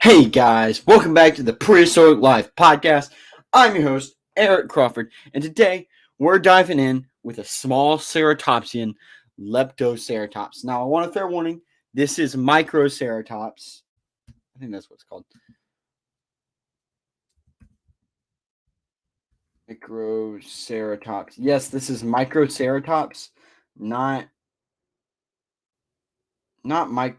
Hey guys, welcome back to the Prehistoric Life Podcast. I'm your host, Eric Crawford, and today we're diving in with a small ceratopsian, Leptoceratops. Now, I want a fair warning, this is Microceratops. I think that's what it's called. Microceratops. Yes, this is Microceratops, not mic.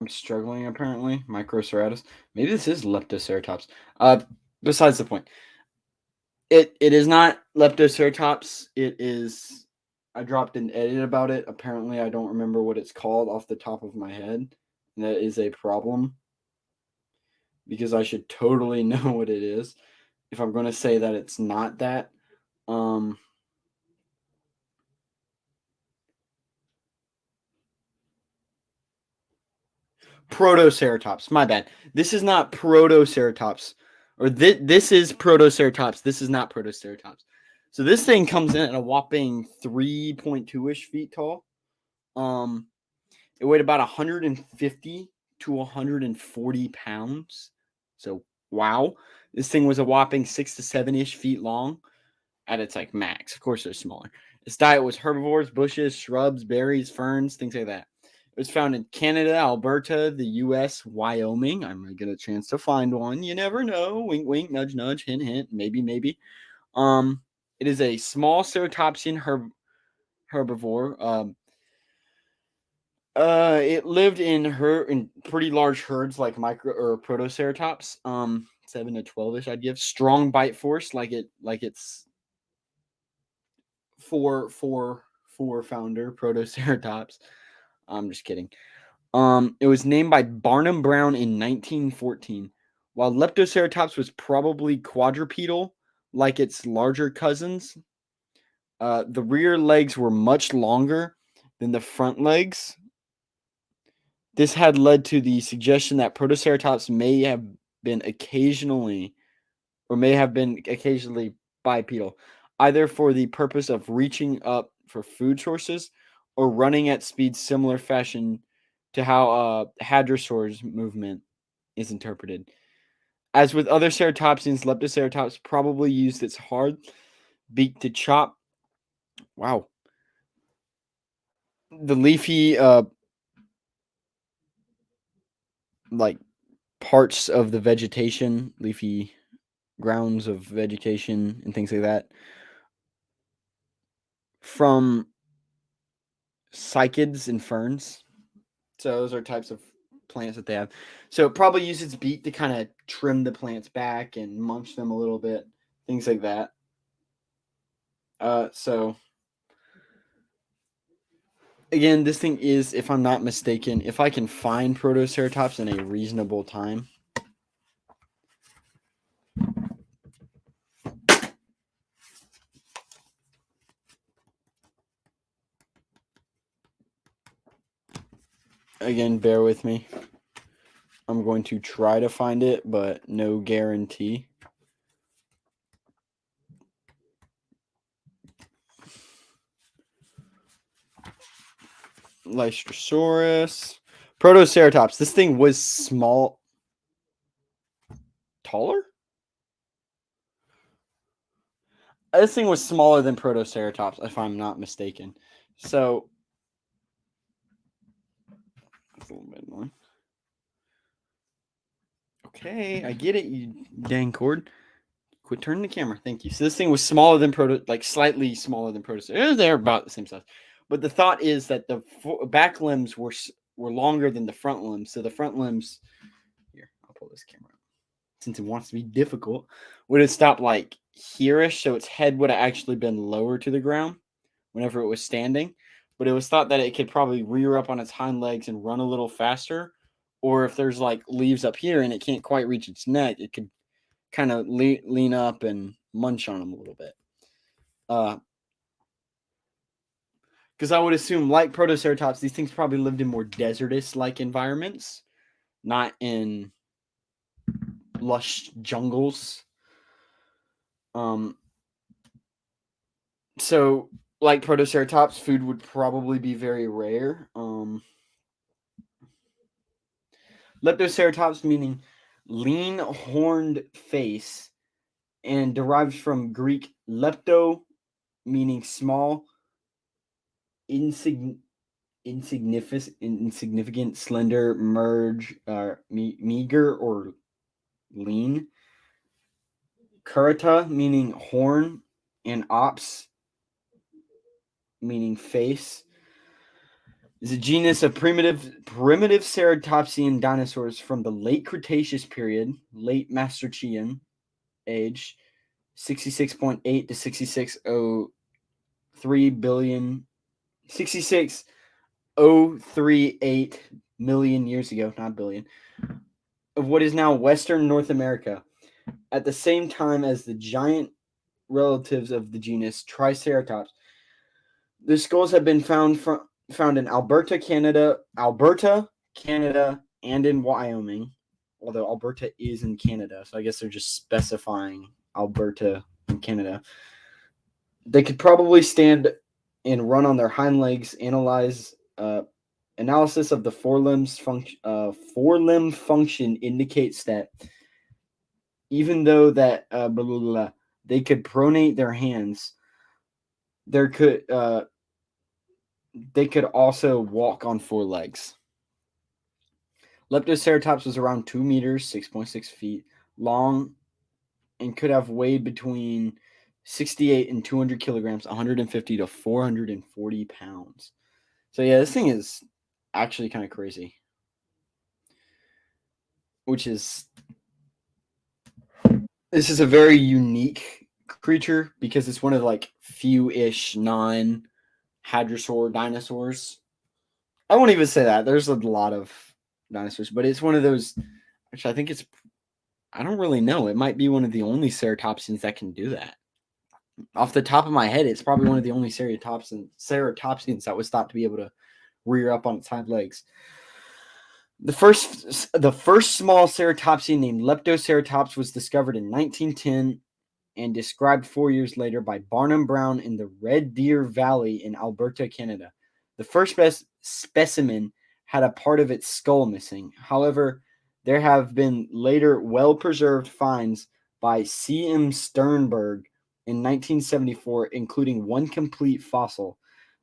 I'm struggling apparently. Microceratops. Maybe this is Leptoceratops. Besides the point. It is not Leptoceratops. It is. I dropped an edit about it. Apparently, I don't remember what it's called off the top of my head. And that is a problem because I should totally know what it is if I'm going to say that it's not that. Um, Protoceratops. My bad. This is not Protoceratops, or this is Protoceratops. This is not Protoceratops. So this thing comes in at a whopping 3.2-ish feet tall. It weighed about 150 to 140 pounds. So wow, this thing was a whopping 6 to 7-ish feet long at its like max. Of course, they're smaller. Its diet was herbivores, bushes, shrubs, berries, ferns, things like that. It was found in Canada, Alberta, the U.S., Wyoming. I'm gonna get a chance to find one. You never know. Wink, wink, nudge, nudge, hint, hint. Maybe, maybe. It is a small ceratopsian herbivore. It lived in pretty large herds like micro or protoceratops. 7 to 12ish. I'd give strong bite force like it's four founder protoceratops. I'm just kidding. It was named by Barnum Brown in 1914. While Leptoceratops was probably quadrupedal, like its larger cousins, the rear legs were much longer than the front legs. This had led to the suggestion that Protoceratops may have been occasionally bipedal, either for the purpose of reaching up for food sources or running at speeds similar fashion to how hadrosaurs movement is interpreted. As with other ceratopsians, Leptoceratops probably used its hard beak to chop. Wow. The leafy like parts of the vegetation, leafy grounds of vegetation and things like that from cycads and ferns. So those are types of plants that they have. So it probably uses its beak to kind of trim the plants back and munch them a little bit, things like that. So again, this thing is, if I'm not mistaken, if I can find Protoceratops in a reasonable time. Again, bear with me. I'm going to try to find it, but no guarantee. Lystrosaurus. Protoceratops. This thing was small. Taller? This thing was smaller than Protoceratops, if I'm not mistaken. So, that's a little bit annoying. Okay, I get it, you dang cord. Quit turning the camera. Thank you. So this thing was smaller than slightly smaller than Protoceratops. They're about the same size. But the thought is that the back limbs were longer than the front limbs. So the front limbs, here, I'll pull this camera up. Since it wants to be difficult, would have stopped like here-ish, so its head would have actually been lower to the ground whenever it was standing. But it was thought that it could probably rear up on its hind legs and run a little faster. Or if there's like leaves up here and it can't quite reach its neck, it could kind of lean up and munch on them a little bit. Because I would assume, like Protoceratops, these things probably lived in more desertous-like environments, not in lush jungles. So like Protoceratops, food would probably be very rare. Leptoceratops meaning lean horned face and derives from Greek lepto meaning small, insignificant, slender, meager, or lean. Curata meaning horn, and ops meaning face. Is a genus of primitive ceratopsian dinosaurs from the late Cretaceous period, late Maastrichtian age, 66.8 to 6603 billion, 66038 million years ago, not billion, of what is now Western North America, at the same time as the giant relatives of the genus Triceratops. The skulls have been found in Alberta, Canada, and in Wyoming. Although Alberta is in Canada, so I guess they're just specifying Alberta in Canada. They could probably stand and run on their hind legs. Analysis of the forelimb function indicates that even though that they could pronate their hands, they could also walk on four legs. Leptoceratops was around 2 meters, 6.6 feet long, and could have weighed between 68 and 200 kilograms, 150 to 440 pounds. So yeah, this thing is actually kind of crazy. This is a very unique creature because it's one of like few-ish non-hadrosaur dinosaurs. I won't even say that. There's a lot of dinosaurs, but it's one of those, which I think I don't really know. It might be one of the only ceratopsians that can do that. Off the top of my head, it's probably one of the only ceratopsians that was thought to be able to rear up on its hind legs. The first small ceratopsian named Leptoceratops was discovered in 1910 and described 4 years later by Barnum Brown in the Red Deer Valley in Alberta, Canada. The first specimen had a part of its skull missing. However, there have been later well-preserved finds by C.M. Sternberg in 1974, including one complete fossil.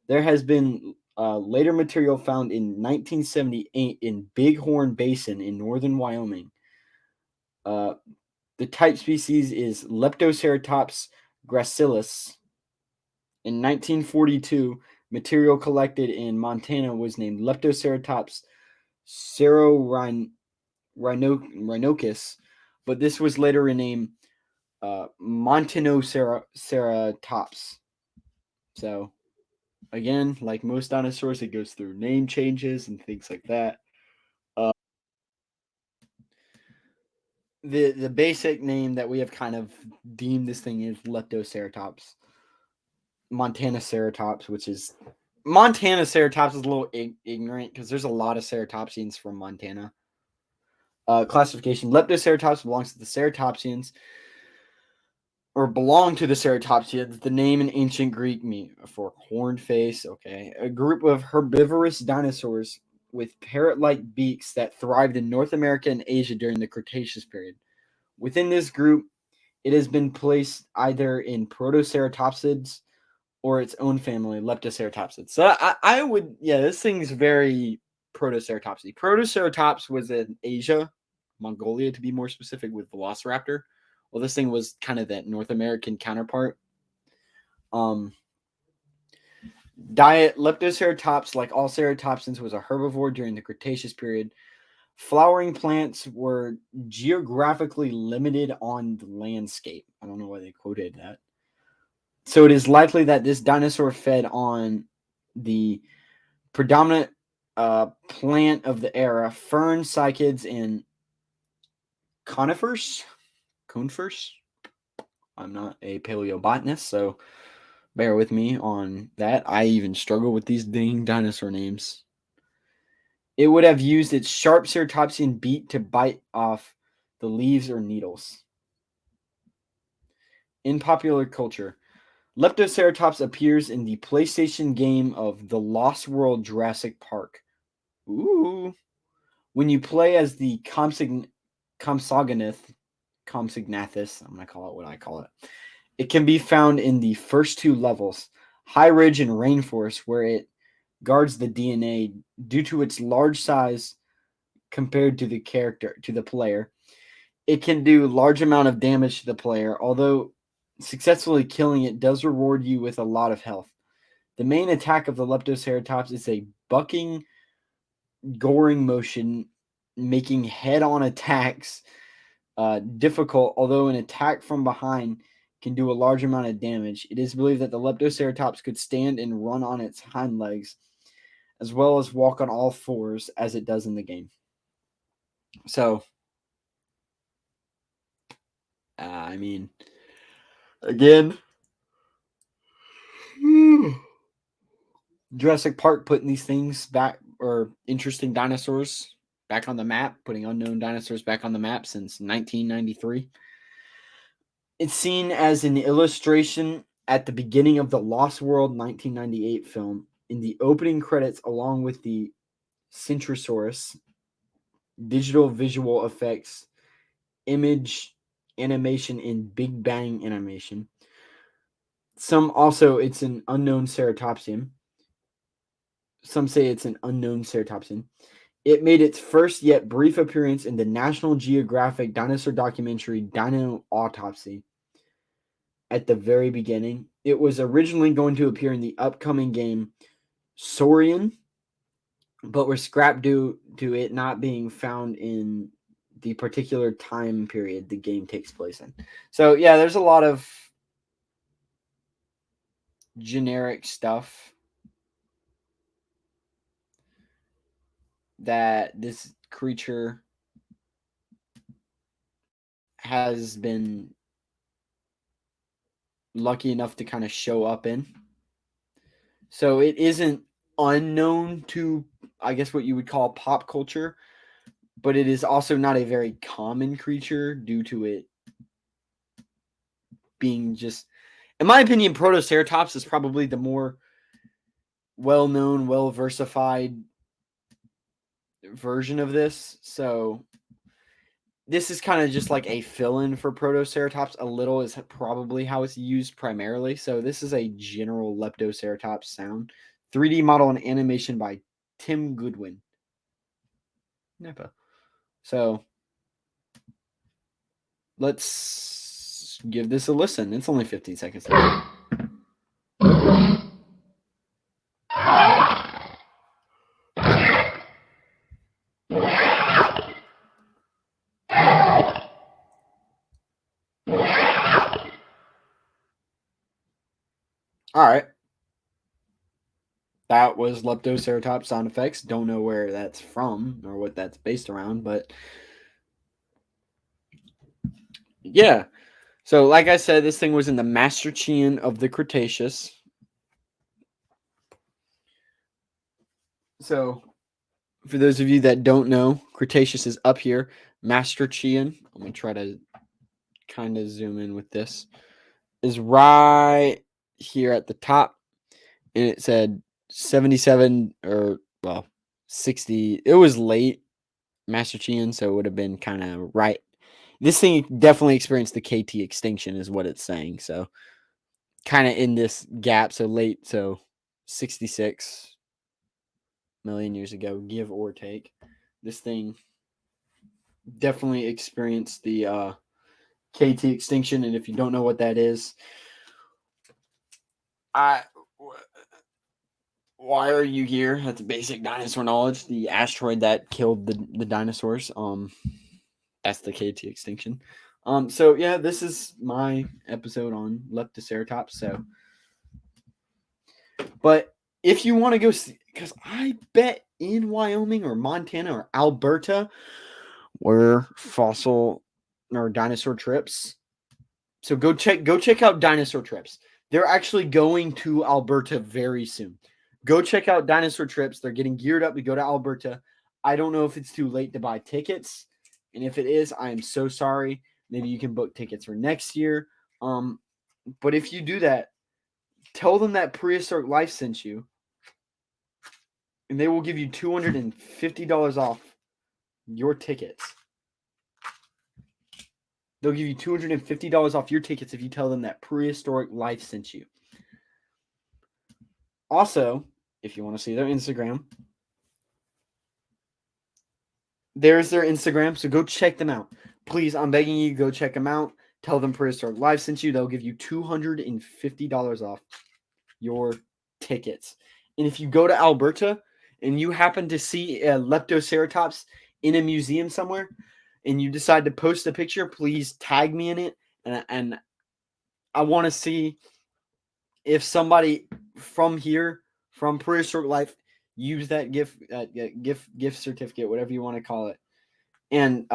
There has been later material found in 1978 in Bighorn Basin in northern Wyoming. The type species is Leptoceratops gracilis. In 1942, material collected in Montana was named Leptoceratops cerorhinocus, but this was later renamed Montanoceratops. So, again, like most dinosaurs, it goes through name changes and things like that. The basic name that we have kind of deemed this thing is Leptoceratops. Montana Ceratops, which is Montana Ceratops is a little ignorant because there's a lot of ceratopsians from Montana. Classification: Leptoceratops belongs to the ceratopsians, or belong to the ceratopsians. The name in ancient Greek means for horned face. Okay, a group of herbivorous dinosaurs with parrot-like beaks that thrived in North America and Asia during the Cretaceous period. Within this group, it has been placed either in Protoceratopsids or its own family, Leptoceratopsids. So I would, this thing's very Protoceratopsy. Protoceratops was in Asia, Mongolia to be more specific, with Velociraptor. Well, this thing was kind of that North American counterpart. Diet: Leptoceratops, like all ceratopsians, was a herbivore during the Cretaceous period. Flowering plants were geographically limited on the landscape. I don't know why they quoted that. So it is likely that this dinosaur fed on the predominant plant of the era, ferns, cycads, and conifers. I'm not a paleobotanist, so bear with me on that. I even struggle with these dang dinosaur names. It would have used its sharp ceratopsian beak to bite off the leaves or needles. In popular culture, Leptoceratops appears in the PlayStation game of The Lost World Jurassic Park. Ooh. When you play as the Compsognathus, I'm going to call it what I call it. It can be found in the first two levels, High Ridge and Rainforest, where it guards the DNA due to its large size compared to the player. It can do large amount of damage to the player, although successfully killing it does reward you with a lot of health. The main attack of the Leptoceratops is a bucking, goring motion, making head-on attacks difficult, although an attack from behind can do a large amount of damage. It is believed that the Leptoceratops could stand and run on its hind legs, as well as walk on all fours, as it does in the game. So, I mean, again, Jurassic Park putting these things back, or interesting dinosaurs back on the map, putting unknown dinosaurs back on the map since 1993. It's seen as an illustration at the beginning of the Lost World 1998 film. In the opening credits, along with the Centrosaurus, digital visual effects, image animation, and Big Bang animation. It's an unknown Ceratopsian. Some say it's an unknown Ceratopsian. It made its first yet brief appearance in the National Geographic dinosaur documentary Dino Autopsy at the very beginning. It was originally going to appear in the upcoming game Saurian, but were scrapped due to it not being found in the particular time period the game takes place in. So, yeah, there's a lot of generic stuff that this creature has been lucky enough to kind of show up in. So it isn't unknown to, I guess, what you would call pop culture, but it is also not a very common creature due to it being just, in my opinion, Protoceratops is probably the more well-known, well-versified version of this. So this is kind of just like a fill-in for Protoceratops. A little is probably how it's used primarily. So this is a general Leptoceratops sound. 3D model and animation by Tim Goodwin. Napa. So let's give this a listen. It's only 15 seconds long. All right. That was Leptoceratops sound effects. Don't know where that's from or what that's based around, but yeah. So, like I said, this thing was in the Maastrichtian of the Cretaceous. So, for those of you that don't know, Cretaceous is up here. Maastrichtian, I'm going to try to kind of zoom in with this, is right here at the top. And it said 77 or, well, 60. It was late Maastrichtian, so it would have been kind of right. This thing definitely experienced the KT extinction is what it's saying. So kind of in this gap. So late. So 66 million years ago, give or take. This thing definitely experienced the KT extinction. And if you don't know what that is, why are you here? That's basic dinosaur knowledge. The asteroid that killed the dinosaurs. That's the KT extinction. So yeah, this is my episode on Leptoceratops. So, but if you want to go see, because I bet in Wyoming or Montana or Alberta were fossil or dinosaur trips. So go check out dinosaur trips. They're actually going to Alberta very soon. Go check out dinosaur trips. They're getting geared up to go to Alberta. I don't know if it's too late to buy tickets. And if it is, I am so sorry. Maybe you can book tickets for next year. But if you do that, Tell them that Prehistoric Life sent you, and they will give you $250 off your tickets. They'll give you $250 off your tickets if you tell them that Prehistoric Life sent you. Also, if you want to see their Instagram, there's their Instagram, so go check them out. Please, I'm begging you, go check them out. Tell them Prehistoric Life sent you. They'll give you $250 off your tickets. And if you go to Alberta and you happen to see a Leptoceratops in a museum somewhere and you decide to post a picture, please tag me in it. And I want to see if somebody from here, from Prehistoric Life, use that gift certificate, whatever you want to call it. And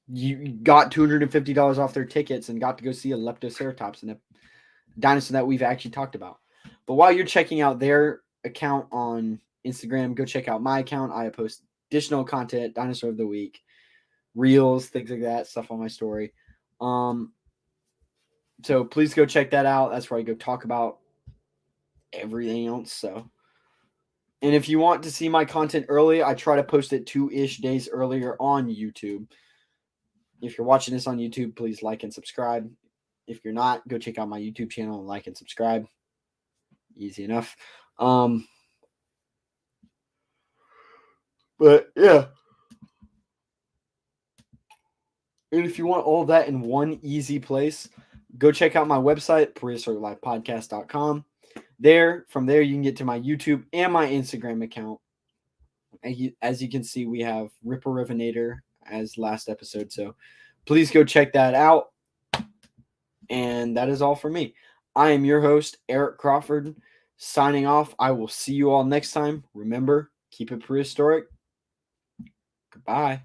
you got $250 off their tickets and got to go see a Leptoceratops and a dinosaur that we've actually talked about. But while you're checking out their account on Instagram, go check out my account. I post additional content, dinosaur of the week, reels, things like that, stuff on my story. So please go check that out. That's where I go talk about everything else. So, and if you want to see my content early, I try to post it 2-ish days earlier on YouTube. If you're watching this on YouTube, please like and subscribe. If you're not, go check out my YouTube channel and like and subscribe. Easy enough. But yeah. And if you want all that in one easy place, go check out my website, prehistoriclifepodcast.com. From there, you can get to my YouTube and my Instagram account. As you can see, we have Ripper Rivinator as last episode. So please go check that out. And that is all for me. I am your host, Eric Crawford, signing off. I will see you all next time. Remember, keep it prehistoric. Goodbye.